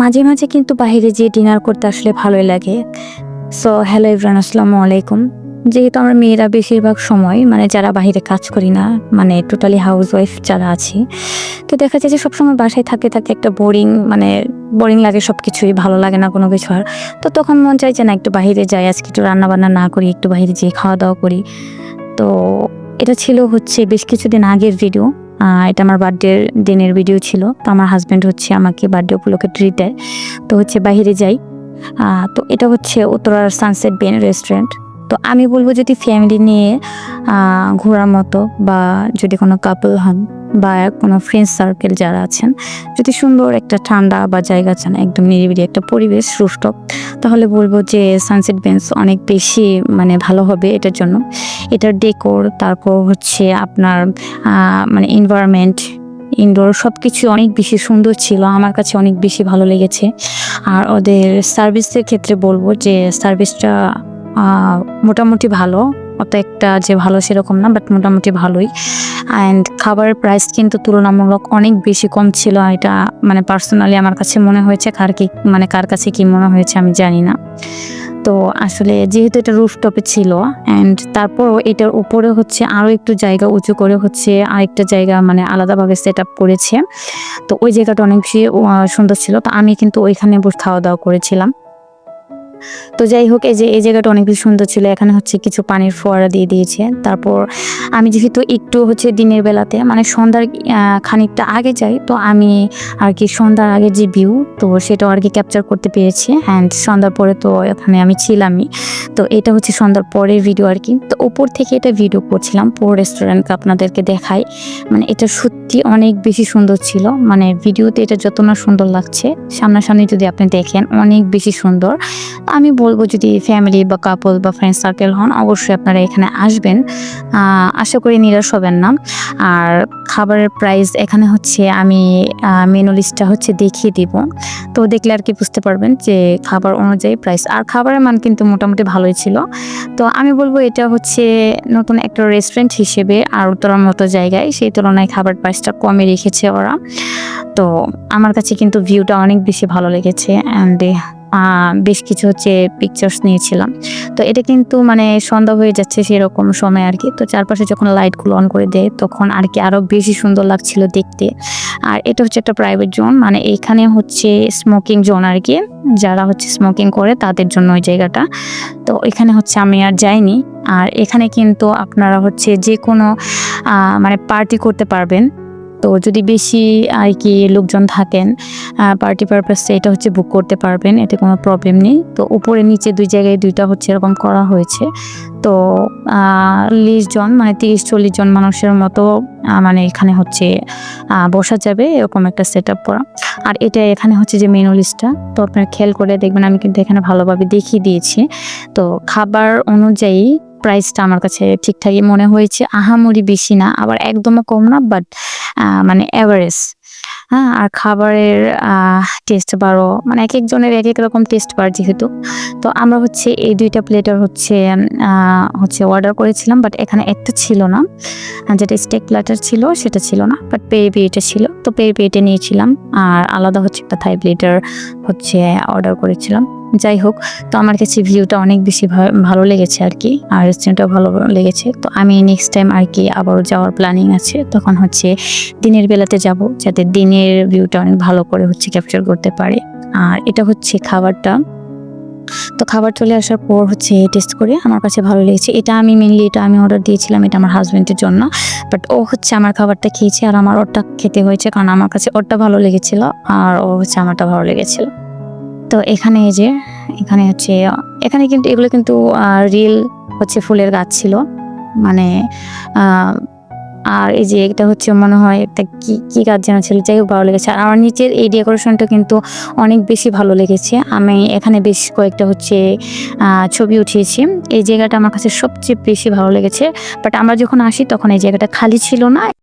মাঝে, মাঝে কিন্তু বাহিরে যেয়ে ডিনার করতে আসলে ভালোই লাগে। সো হ্যালো এভরিওয়ান, আসসালামু আলাইকুম। যেহেতু আমরা মেয়েরা বেশিরভাগ সময় যারা বাহিরে কাজ করি না, টোটালি হাউসওয়াইফ যারা আছি, তো দেখা যায় যে সবসময় বাসায় থাকতে, থাকতে একটা বোরিং লাগে, সবকিছুই ভালো লাগে না কোনো কিছু আর। তো তখন মন চায় যে না একটু বাহিরে যাই, আজকে একটু রান্না-বান্না না করি, একটু বাহিরে যেয়ে খাওয়া-দাওয়া করি। তো এটা ছিল হচ্ছে বেশ কিছুদিন আগের ভিডিও। এটা আমার বার্থডের দিনের ভিডিও ছিল। তো আমার হাসব্যান্ড হচ্ছে আমাকে বার্থডে উপলক্ষে ট্রিট দেয়। তো হচ্ছে বাহিরে যাই। তো এটা হচ্ছে উত্তরার সানসেট বে রেস্টুরেন্ট। তো আমি বলব যদি ফ্যামিলি নিয়ে ঘোরার মতো, বা যদি কোনো কাপল হন বা কোনো ফ্রেন্ড সার্কেল যারা আছেন, যদি সুন্দর একটা ঠান্ডা বা জায়গা চান, একদম নিরিবিলি একটা পরিবেশ, রুফটপ, তাহলে বলব যে সানসেট বেঞ্চ অনেক বেশি ভালো হবে এটার জন্য। এটার ডেকোর, তারপর হচ্ছে আপনার এনভায়রনমেন্ট, ইনডোর সবকিছু অনেক বেশি সুন্দর ছিল, আমার কাছে অনেক বেশি ভালো লেগেছে। আর ওদের সার্ভিসের ক্ষেত্রে বলবো যে সার্ভিসটা মোটামুটি ভালো, অত একটা যে ভালো সেরকম না, বাট মোটামুটি ভালোই। অ্যান্ড খাবারের প্রাইস কিন্তু তুলনামূলক অনেক বেশি কম ছিল। এটা পার্সোনালি আমার কাছে মনে হয়েছে, কার কাছে কি মনে হয়েছে আমি জানি না। তো আসলে যেহেতু এটা রুফটপে ছিল, অ্যান্ড তারপরও এটার উপরে হচ্ছে আরও একটু জায়গা উঁচু করে হচ্ছে আরেকটা জায়গা আলাদাভাবে সেট আপ করেছে। তো ওই জায়গাটা অনেক বেশি সুন্দর ছিল। তো আমি কিন্তু ওইখানে বসে খাওয়া দাওয়া করেছিলাম। তো যাই হোক, এই জায়গাটা অনেক বেশি সুন্দর ছিল। এখানে হচ্ছে কিছু পানির ফোয়ারা দিয়ে দিয়েছে। তারপর আমি যেহেতু একটু হচ্ছে দিনের বেলাতে সন্ধ্যার খানিকটা আগে যাই, তো আমি আর কি সন্ধ্যার আগে যে ভিউ, তো সেটাও আর কি ক্যাপচার করতে পেরেছি। অ্যান্ড সন্ধ্যার পরে তো এখানে আমি ছিলামই। তো এটা হচ্ছে সন্ধ্যার পরের ভিডিও আর কি। তো উপর থেকে এটা ভিডিও করছিলাম, পুরো রেস্টুরেন্টকে আপনাদেরকে দেখাই। এটা সত্যি অনেক বেশি সুন্দর ছিল। ভিডিওতে এটা যত না সুন্দর লাগছে, সামনাসামনি যদি আপনি দেখেন অনেক বেশি সুন্দর। আমি বলবো যদি ফ্যামিলি বা কাপল বা ফ্রেন্ড সার্কেল হন, অবশ্যই আপনারা এখানে আসবেন। আশা করি নিরাশ হবেন না। আর খাবারের প্রাইস এখানে হচ্ছে আমি মেনু লিস্টটা হচ্ছে দেখিয়ে দিব, তো দেখলে আর কি বুঝতে পারবেন যে খাবার অনুযায়ী প্রাইস। আর খাবারের মান কিন্তু মোটামুটি ভালোই ছিল। তো আমি বলবো এটা হচ্ছে নতুন একটা রেস্টুরেন্ট হিসেবে আর উত্তরার মতো জায়গায় সেই তুলনায় খাবার প্রাইসটা কমে রেখেছে ওরা। তো আমার কাছে কিন্তু ভিউটা অনেক বেশি ভালো লেগেছে। অ্যান্ড বেশ কিছু হচ্ছে পিকচার্স নিয়েছিলাম। তো এটা কিন্তু সন্ধ্যা হয়ে যাচ্ছে সেরকম সময় আর কি। তো চারপাশে যখন লাইটগুলো অন করে দেয় তখন আর কি আরো বেশি সুন্দর লাগছিল দেখতে। আর এটা হচ্ছে একটা প্রাইভেট জোন, এখানে হচ্ছে স্মোকিং জোন আর কি, যারা হচ্ছে স্মোকিং করে তাদের জন্য ওই জায়গাটা। তো এখানে হচ্ছে আমি আর যাইনি। আর এখানে কিন্তু আপনারা হচ্ছে যে কোনো পার্টি করতে পারবেন। তো যদি বেশি আর কি লোকজন থাকেন পার্টি পারপাসে, এটা হচ্ছে বুক করতে পারবেন, এতে কোনো প্রবলেম নেই। তো উপরে নিচে দুই জায়গায় দুইটা হচ্ছে এরকম করা হয়েছে। তো 40 জন 30-40 জন মানুষের মতো এখানে হচ্ছে বসা যাবে, এরকম একটা সেট আপ করা। আর এটা এখানে হচ্ছে যে মেনু লিস্টটা, তো আপনারা খেয়াল করে দেখবেন, আমি কিন্তু এখানে ভালোভাবে দেখিয়ে দিয়েছি। তো খাবার অনুযায়ী প্রাইসটা আমার কাছে ঠিকঠাকই মনে হয়েছে, আহামরি বেশি না, আবার একদমও কম না, বাট এভারেজ। হ্যাঁ, আর খাবারের টেস্ট বারও এক একজনের এক এক রকম টেস্ট বার যেহেতু। তো আমরা হচ্ছে এই 2টা প্লেটার হচ্ছে অর্ডার করেছিলাম, বাট এখানে একটা ছিল না, যেটা স্টেক প্ল্যাটার ছিল সেটা ছিল না, বাট পেরি পেরিটা ছিল। তো পেরি পেরিটা নিয়েছিলাম, আর আলাদা হচ্ছে একটা থাই প্লেটার হচ্ছে অর্ডার করেছিলাম। যাই হোক, তো আমার কাছে ভিউটা অনেক বেশি ভালো লেগেছে আর কি, আর রেস্টুরেন্টটাও ভালো লেগেছে। তো আমি নেক্সট টাইম আর কি আবারও যাওয়ার প্ল্যানিং আছে, তখন হচ্ছে দিনের বেলাতে যাব, যাতে দিনের ভিউটা অনেক ভালো করে হচ্ছে ক্যাপচার করতে পারে। আর এটা হচ্ছে খাবারটা। তো খাবার চলে আসার পর হচ্ছে টেস্ট করে আমার কাছে ভালো লেগেছে। এটা আমি অর্ডার দিয়েছিলাম, এটা আমার হাজব্যান্ডের জন্য, বাট ও হচ্ছে আমার খাবারটা খেয়েছে আর আমার ওরটা খেতে হয়েছে, কারণ আমার কাছে ওরটা ভালো লেগেছিল আর ও হচ্ছে আমারটা ভালো লেগেছিল। তো এখানে এখানে কিন্তু এগুলো কিন্তু রিয়েল হচ্ছে ফুলের গাছ ছিল। আর এই যে এটা হচ্ছে মনে হয় একটা কি গাছ যেন ছিল, যাই হোক ভালো লেগেছে। আর আমার নিচের এই ডেকোরেশনটা কিন্তু অনেক বেশি ভালো লেগেছে। আমি এখানে বেশ কয়েকটা হচ্ছে ছবি উঠিয়েছি। এই জায়গাটা আমার কাছে সবচেয়ে বেশি ভালো লেগেছে, বাট আমরা যখন আসি তখন এই জায়গাটা খালি ছিল না।